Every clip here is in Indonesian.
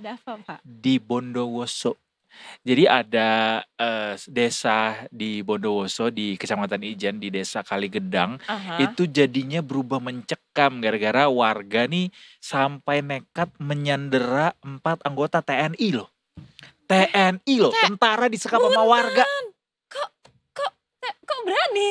Ada apa, Pak? di Bondowoso. Jadi ada desa di Bondowoso di Kecamatan Ijen di Desa Kaligedang Aha. itu jadinya berubah mencekam gara-gara warga nih sampai nekat menyandera 4 anggota TNI loh. TNI loh, Teh, tentara disekap sama warga. Punten. Kok kok berani?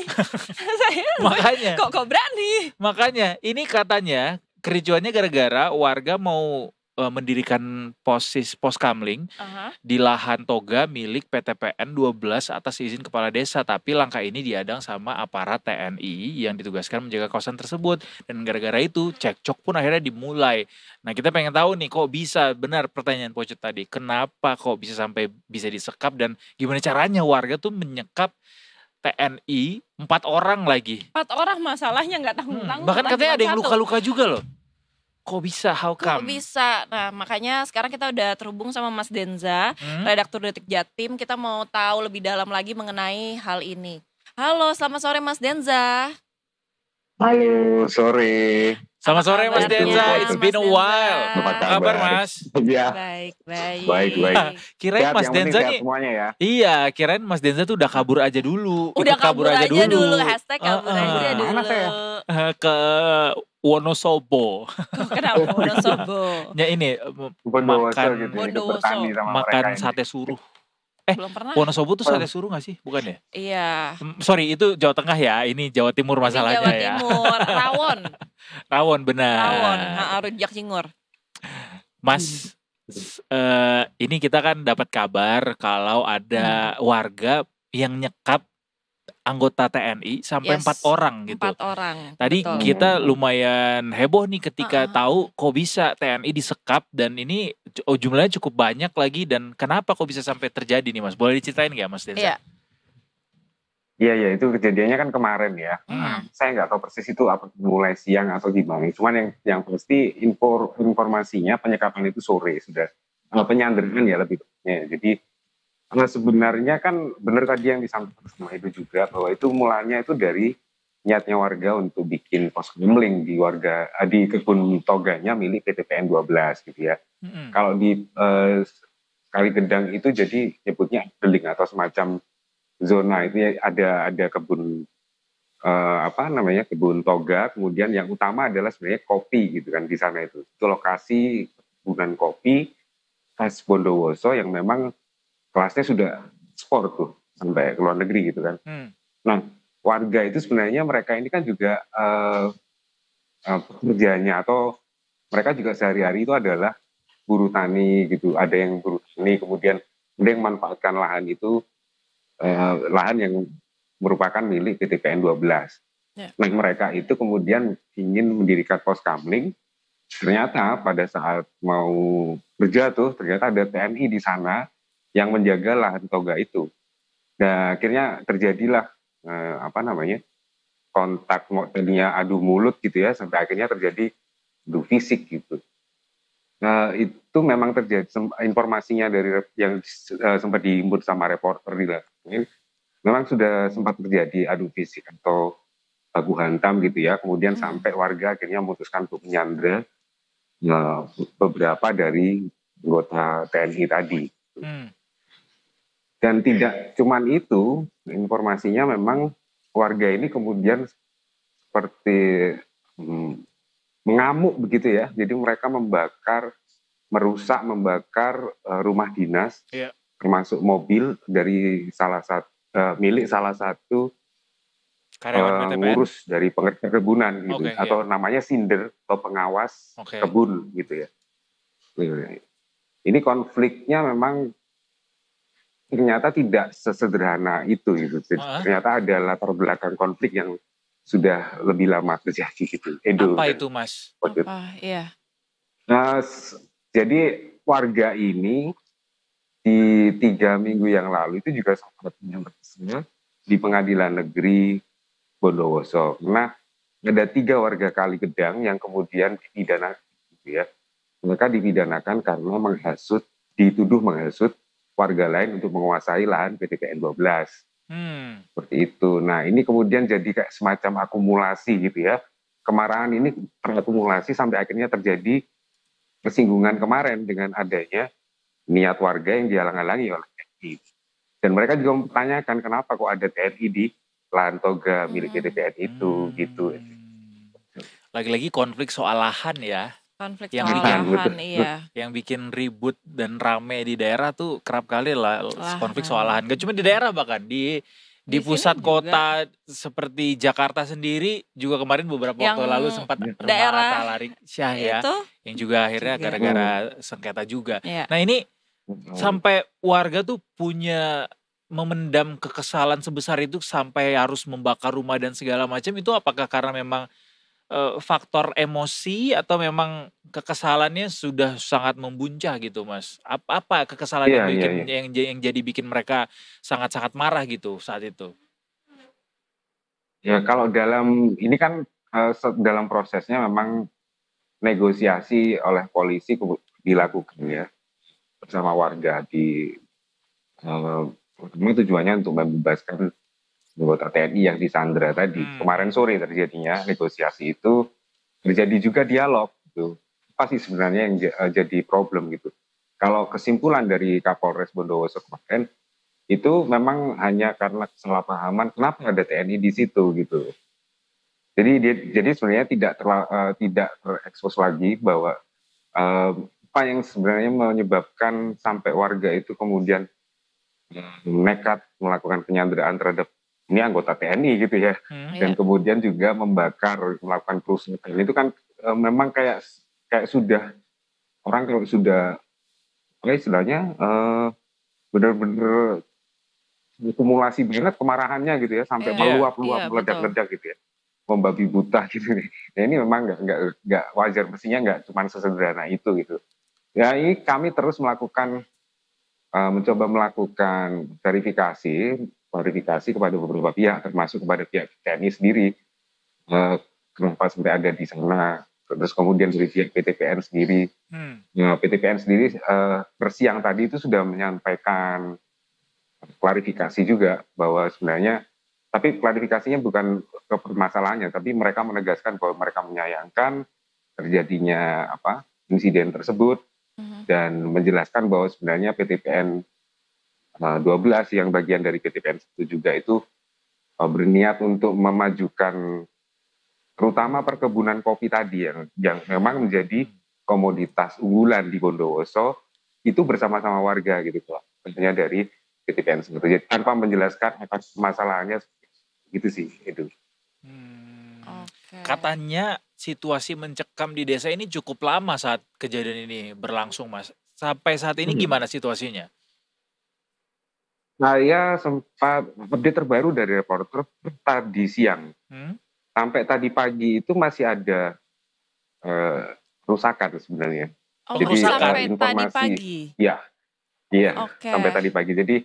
Saya Makanya, kok berani? makanya ini katanya kericuannya gara-gara warga mau mendirikan pos kamling Aha. di lahan toga milik PTPN 12 atas izin kepala desa, tapi langkah ini diadang sama aparat TNI yang ditugaskan menjaga kawasan tersebut, dan gara-gara itu cekcok pun akhirnya dimulai. Nah, kita pengen tahu nih kok bisa, benar pertanyaan Pocut tadi, kenapa kok bisa sampai bisa disekap dan gimana caranya warga tuh menyekap TNI 4 orang lagi. 4 orang masalahnya nggak tanggung-tanggung. Bahkan malah katanya cuma ada yang 1. luka-luka juga loh. Kok bisa? How Kok come? bisa? Nah, makanya sekarang kita udah terhubung sama Mas Denza, redaktur Detik Jatim. Kita mau tahu lebih dalam lagi mengenai hal ini. Halo, selamat sore Mas Denza. Halo, sore. Selamat sore Mas kabarnya, Denza, it's been a Mas while. Denza? Apa kabar Mas? Iya, Baik, baik. baik, baik. Kirain Sehat, Mas yang penting Denza sehat nih, semuanya ya. iya kirain Mas Denza tuh udah kabur aja dulu. Udah Ikut kabur aja dulu. Hashtag kabur aja Heeh. dulu. Mana saya? Ke Wonosobo. Kok kenapa Wonosobo? Ya ini Bondowoso makan gitu ya, ikut Bondowoso. bertani sama makan mereka ini. sate suruh. Belum pernah. Wonosobo tuh sate suruh gak sih? Bukan ya? Iya. Sorry, itu Jawa Tengah ya. Ini Jawa Timur masalahnya Ini Jawa ya. Timur, rawon. Rawon benar. Rawon, rujak cingur. Mas, ini kita kan dapat kabar kalau ada warga yang nyekap anggota TNI sampai Yes, 4 orang gitu. 4 orang. Tadi betul. kita lumayan heboh nih ketika tahu kok bisa TNI disekap, dan ini jumlahnya cukup banyak lagi, dan kenapa kok bisa sampai terjadi nih Mas? Boleh diceritain nggak Mas Denza? Iya. Iya, itu kejadiannya kan kemarin ya. Saya nggak tahu persis itu apa mulai siang atau gimana. Cuman yang pasti informasinya penyekapan itu sore sudah. Penyanderaan ya lebih tepatnya. Jadi sebenarnya kan benar tadi yang disampaikan sama Edo juga bahwa itu mulanya itu dari niatnya warga untuk bikin pos kamling di kebun toganya milik PTPN 12 gitu ya. Kalau di Kaligedang itu jadi nyebutnya deling atau semacam zona itu ya, ada kebun kebun toga, kemudian yang utama adalah sebenarnya kopi gitu kan di sana itu lokasi kebunan kopi khas Bondowoso yang memang kelasnya sudah ekspor tuh sampai ke luar negeri gitu kan. Nah, warga itu sebenarnya mereka ini kan juga pekerjaannya atau mereka juga sehari-hari itu adalah buruh tani gitu. Ada yang buruh tani, kemudian ada yang memanfaatkan lahan itu, lahan yang merupakan milik PTPN 12. Ya. Nah, mereka itu kemudian ingin mendirikan pos kamling. Ternyata pada saat mau kerja tuh, ternyata ada TNI di sana yang menjaga lahan toga itu. Nah, akhirnya terjadilah kontak, tadinya adu mulut gitu ya, sampai akhirnya terjadi adu fisik gitu. Nah, itu memang terjadi, informasinya dari yang sempat dihimpun sama reporter di lapangan, memang sudah sempat terjadi adu fisik atau baku hantam gitu ya, kemudian sampai warga akhirnya memutuskan untuk menyandra beberapa dari anggota TNI tadi. Dan tidak cuman itu, informasinya memang warga ini kemudian seperti mengamuk begitu ya. Jadi mereka membakar rumah dinas, termasuk mobil dari milik salah satu Karyawan PTPN? ngurus dari pengerja kebunan gitu, atau namanya sinder atau pengawas kebun gitu ya. Ini konfliknya memang ternyata tidak sesederhana itu gitu. Ternyata ada latar belakang konflik yang sudah lebih lama terjadi gitu. Apa itu Mas? Iya. Nah, jadi warga ini di 3 minggu yang lalu itu juga sempat menyampaikan di Pengadilan Negeri Bondowoso. Nah, ada 3 warga Kaligedang yang kemudian dipidana gitu ya. Mereka dipidanakan karena dituduh menghasut warga lain untuk menguasai lahan PTPN 12. Seperti itu. Nah, ini kemudian jadi kayak semacam akumulasi gitu ya. Kemarahan ini terakumulasi sampai akhirnya terjadi kesinggungan kemarin dengan adanya niat warga yang dihalang-halangi oleh TNI. Dan mereka juga mempertanyakan kenapa kok ada TNI di lahan toga milik TPN itu gitu. Lagi-lagi konflik soal lahan ya. Konflik Yang soal bikin lahan, iya. Yang bikin ribut dan rame di daerah tuh kerap kali lah konflik soal lahan. Gak cuma di daerah, bahkan di pusat sini juga. kota seperti Jakarta sendiri juga kemarin beberapa Yang waktu lalu sempat daerah rumah Talarik Syah ya, itu yang juga akhirnya juga. gara-gara sengketa juga. Iya. Nah ini sampai warga tuh punya memendam kekesalan sebesar itu sampai harus membakar rumah dan segala macam, itu apakah karena memang faktor emosi atau memang kekesalannya sudah sangat membuncah gitu, Mas? Apa kekesalan Iya, yang bikin iya. yang jadi bikin mereka sangat-sangat marah gitu saat itu? Ya kalau dalam ini kan dalam prosesnya memang negosiasi oleh polisi dilakukan ya bersama warga di memang tujuannya untuk membebaskan anggota TNI yang disandra tadi. Kemarin sore terjadinya negosiasi itu, terjadi juga dialog gitu. Apa sih sebenarnya yang jadi problem gitu. Kalau kesimpulan dari Kapolres Bondowoso kemarin itu memang hanya karena kesalahpahaman kenapa ada TNI di situ gitu. Jadi sebenarnya tidak terekspos lagi bahwa apa yang sebenarnya menyebabkan sampai warga itu kemudian nekat melakukan penyanderaan terhadap ini anggota TNI gitu ya, dan kemudian juga melakukan kerusuhan itu kan memang kayak sudah orang kalau sudah istilahnya benar-benar akumulasi banget kemarahannya gitu ya sampai meluap meledak-ledak gitu ya, membabi buta gitu nih. Nah ini memang nggak wajar, mestinya nggak cuma sesederhana itu gitu. Ya ini kami terus mencoba melakukan verifikasi kepada beberapa pihak, termasuk kepada pihak TNI sendiri, kenapa sampai ada di sana. Terus kemudian dari pihak PTPN sendiri, PTPN sendiri bersiang tadi itu sudah menyampaikan klarifikasi juga bahwa sebenarnya, tapi klarifikasinya bukan ke permasalahannya, tapi mereka menegaskan bahwa mereka menyayangkan terjadinya insiden tersebut dan menjelaskan bahwa sebenarnya PTPN 12 yang bagian dari PTPN 1 juga itu berniat untuk memajukan terutama perkebunan kopi tadi yang memang menjadi komoditas unggulan di Bondowoso itu bersama-sama warga gitu loh, tentunya dari PTPN 1. Jadi tanpa menjelaskan apa masalahnya gitu sih itu. Katanya situasi mencekam di desa ini cukup lama saat kejadian ini berlangsung, Mas. Sampai saat ini gimana situasinya? Saya sempat update terbaru dari reporter tadi siang. Sampai tadi pagi itu masih ada kerusakan sebenarnya. Jadi sampai informasi, tadi pagi? Iya, sampai tadi pagi. Jadi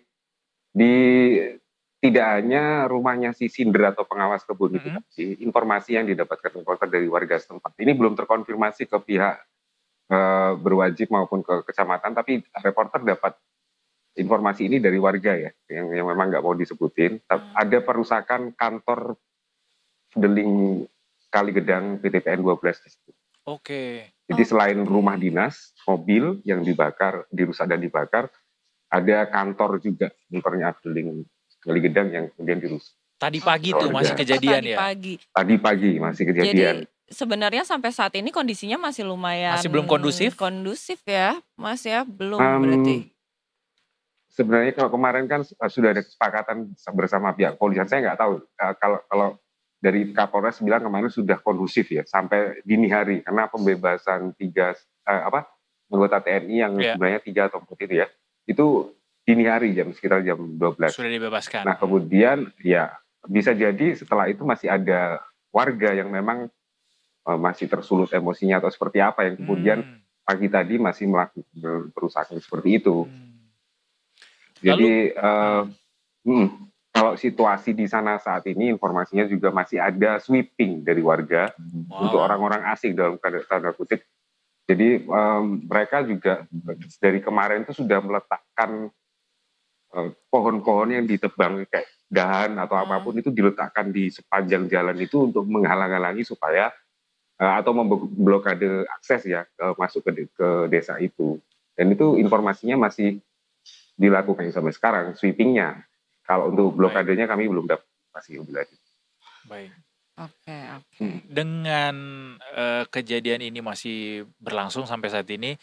tidak hanya rumahnya si Sinder atau pengawas kebun itu, tapi informasi yang didapatkan reporter dari warga setempat ini belum terkonfirmasi ke pihak berwajib maupun ke kecamatan, tapi reporter dapat informasi ini dari warga ya, yang memang nggak mau disebutin. Ada perusakan kantor Deling Kaligedang PTPN 12 di situ. Jadi selain rumah dinas, mobil yang dirusak dan dibakar, ada kantor juga, kantornya Deling Kaligedang yang kemudian dirusak. Tadi pagi tuh masih kejadian ya? Tadi pagi masih kejadian. Jadi sebenarnya sampai saat ini kondisinya masih lumayan. Masih belum kondusif? Kondusif ya, Mas ya, belum berarti. Sebenarnya kalau kemarin kan sudah ada kesepakatan bersama pihak polisian. Saya nggak tahu kalau dari Kapolres bilang kemarin sudah kondusif ya sampai dini hari karena pembebasan 3 anggota TNI yang sebenarnya 3 atau 4 itu ya, itu dini hari sekitar jam 12. Sudah dibebaskan. Nah kemudian ya bisa jadi setelah itu masih ada warga yang memang masih tersulut emosinya atau seperti apa yang kemudian pagi tadi masih melakukan perusakan seperti itu. Jadi kalau situasi di sana saat ini informasinya juga masih ada sweeping dari warga untuk orang-orang asing dalam tanda kutip. Jadi mereka juga dari kemarin itu sudah meletakkan pohon-pohon yang ditebang kayak dahan atau apapun itu diletakkan di sepanjang jalan itu untuk menghalang-halangi supaya atau memblokade akses ya masuk ke desa itu. Dan itu informasinya masih dilakukan sampai sekarang sweepingnya. Kalau untuk blokadenya kami belum dapat masih lebih lanjut. Baik. Oke. Dengan kejadian ini masih berlangsung sampai saat ini,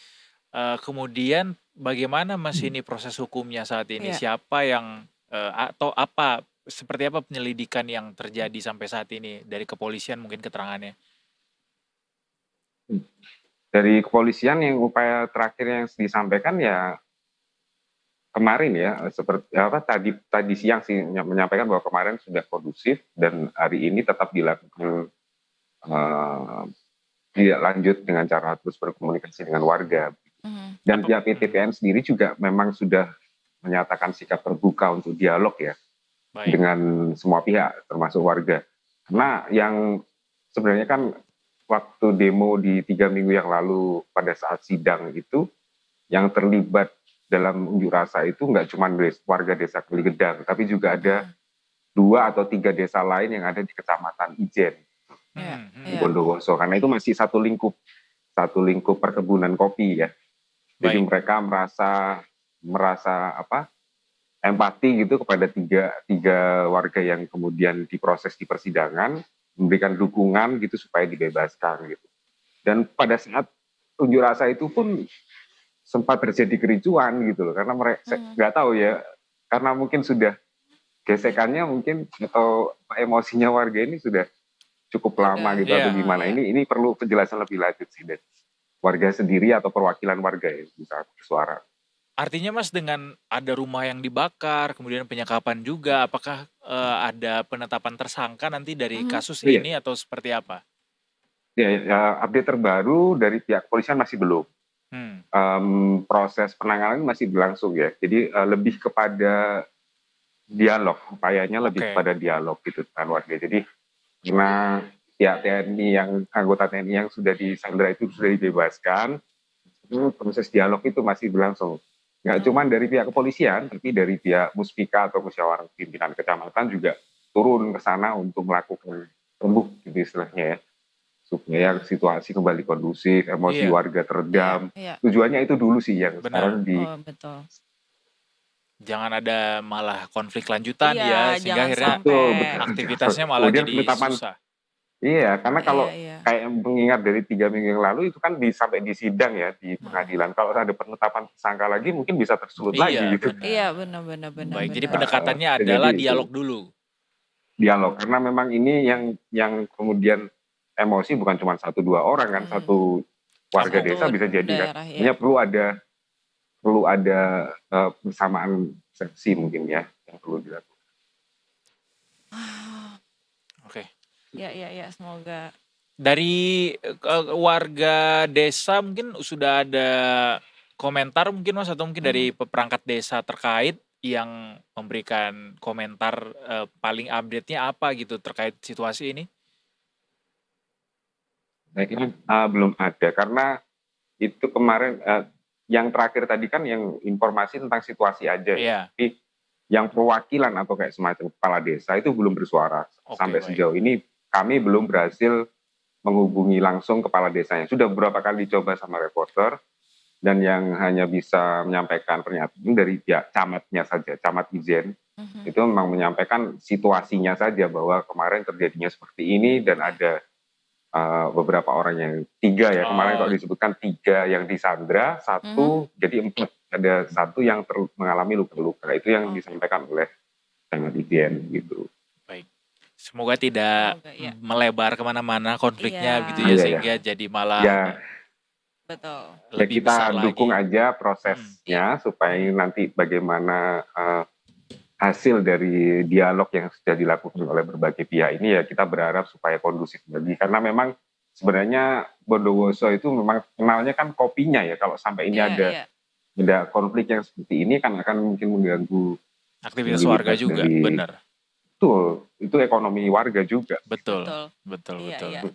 kemudian bagaimana Mas ini proses hukumnya saat ini? Iya. Siapa yang atau apa seperti apa penyelidikan yang terjadi sampai saat ini dari kepolisian mungkin keterangannya? Dari kepolisian yang upaya terakhir yang disampaikan ya kemarin ya seperti tadi siang sih menyampaikan bahwa kemarin sudah kondusif dan hari ini tetap dilakukan tidak lanjut dengan cara terus berkomunikasi dengan warga. Dan pihak PTPN sendiri juga memang sudah menyatakan sikap terbuka untuk dialog ya. Baik. Dengan semua pihak termasuk warga. Karena yang sebenarnya kan waktu demo di 3 minggu yang lalu pada saat sidang itu yang terlibat dalam unjuk rasa itu nggak cuma warga desa Keligedang, tapi juga ada 2 atau 3 desa lain yang ada di kecamatan Ijen, di Bondowoso. Karena itu masih satu lingkup perkebunan kopi ya. Jadi mereka merasa empati gitu kepada tiga warga yang kemudian diproses di persidangan, memberikan dukungan gitu supaya dibebaskan gitu. Dan pada saat unjuk rasa itu pun sempat terjadi kericuan gitu loh, karena mereka nggak tahu ya, karena mungkin sudah gesekannya mungkin atau emosinya warga ini sudah cukup lama gitu atau gimana. Ini perlu penjelasan lebih lanjut sih dari warga sendiri atau perwakilan warga yang bisa bersuara. Artinya Mas, dengan ada rumah yang dibakar, kemudian penyekapan juga, apakah ada penetapan tersangka nanti dari kasus ini atau seperti apa? Ya, update terbaru dari pihak kepolisian masih belum. Proses penanganan masih berlangsung ya. Jadi lebih kepada dialog, upayanya lebih kepada dialog gitu dengan warga. Jadi karena pihak TNI anggota TNI yang sudah disandra itu sudah dibebaskan, proses dialog itu masih berlangsung. Nggak cuma dari pihak kepolisian, tapi dari pihak Muspika atau musyawarah pimpinan kecamatan juga turun ke sana untuk melakukan rembuk gitu istilahnya ya, supaya situasi kembali kondusif, emosi warga teredam. Tujuannya itu dulu sih yang sekarang betul. Jangan ada malah konflik lanjutan ya, sehingga akhirnya aktivitasnya malah jadi susah. Iya, karena kalau kayak mengingat dari 3 minggu yang lalu itu kan sampai di sidang ya di pengadilan. Kalau ada penetapan tersangka lagi mungkin bisa tersulut lagi gitu. Iya, benar. Baik, jadi pendekatannya adalah dialog dulu. Dialog, karena memang ini yang kemudian emosi bukan cuma 1-2 orang kan, satu warga desa bisa jadi kan. Hanya perlu ada persamaan seksi mungkin ya yang perlu dilakukan. Oke. Ya, semoga. Dari warga desa mungkin sudah ada komentar mungkin Mas, atau mungkin dari perangkat desa terkait yang memberikan komentar paling update-nya apa gitu terkait situasi ini? Nah, ini belum ada karena itu kemarin yang terakhir tadi kan yang informasi tentang situasi aja. Tapi yang perwakilan atau kayak semacam kepala desa itu belum bersuara. Sampai sejauh ini kami belum berhasil menghubungi langsung kepala desanya. Sudah beberapa kali dicoba sama reporter, dan yang hanya bisa menyampaikan pernyataan dari pihak camatnya saja, camat Ijen, itu memang menyampaikan situasinya saja bahwa kemarin terjadinya seperti ini dan ada beberapa orang yang 3 ya, kemarin kalau disebutkan 3 yang disandra, 1 jadi 4, ada 1 yang mengalami luka-luka, itu yang disampaikan oleh camat Ijen gitu. Baik. Semoga tidak melebar kemana-mana konfliknya gitu ya, sehingga jadi malah lebih besar lagi. Dukung aja prosesnya supaya nanti bagaimana hasil dari dialog yang sudah dilakukan oleh berbagai pihak ini ya kita berharap supaya kondusif lagi. Karena memang sebenarnya Bondowoso itu memang kenalnya kan kopinya ya, kalau sampai ini ada konflik yang seperti ini kan akan mungkin mengganggu aktivitas warga juga, benar. Betul, itu ekonomi warga juga. Betul.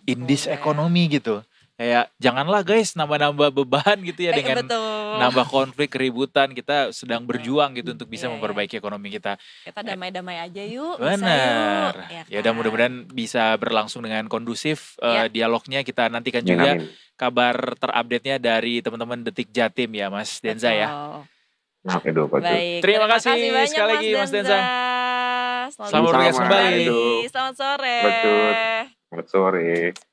Indis ekonomi gitu. kayak janganlah guys nambah-nambah beban gitu ya dengan Betul. nambah konflik, keributan. Kita sedang berjuang gitu untuk bisa Iya, iya. memperbaiki ekonomi kita. Kita damai-damai aja yuk. Benar. Bisa yuk. Ya udah kan? mudah-mudahan bisa berlangsung dengan kondusif Iya. dialognya. Kita nantikan Amin, juga amin. kabar terupdate-nya dari teman-teman Detik Jatim ya Mas Denza ya. Betul. Oke, Edo, bagus. Baik. Terima kasih banyak sekali lagi, Mas Denza. Selamat Selamat bertugas Sama-sama, kembali. Edo. Selamat sore. Betul. Selamat sore.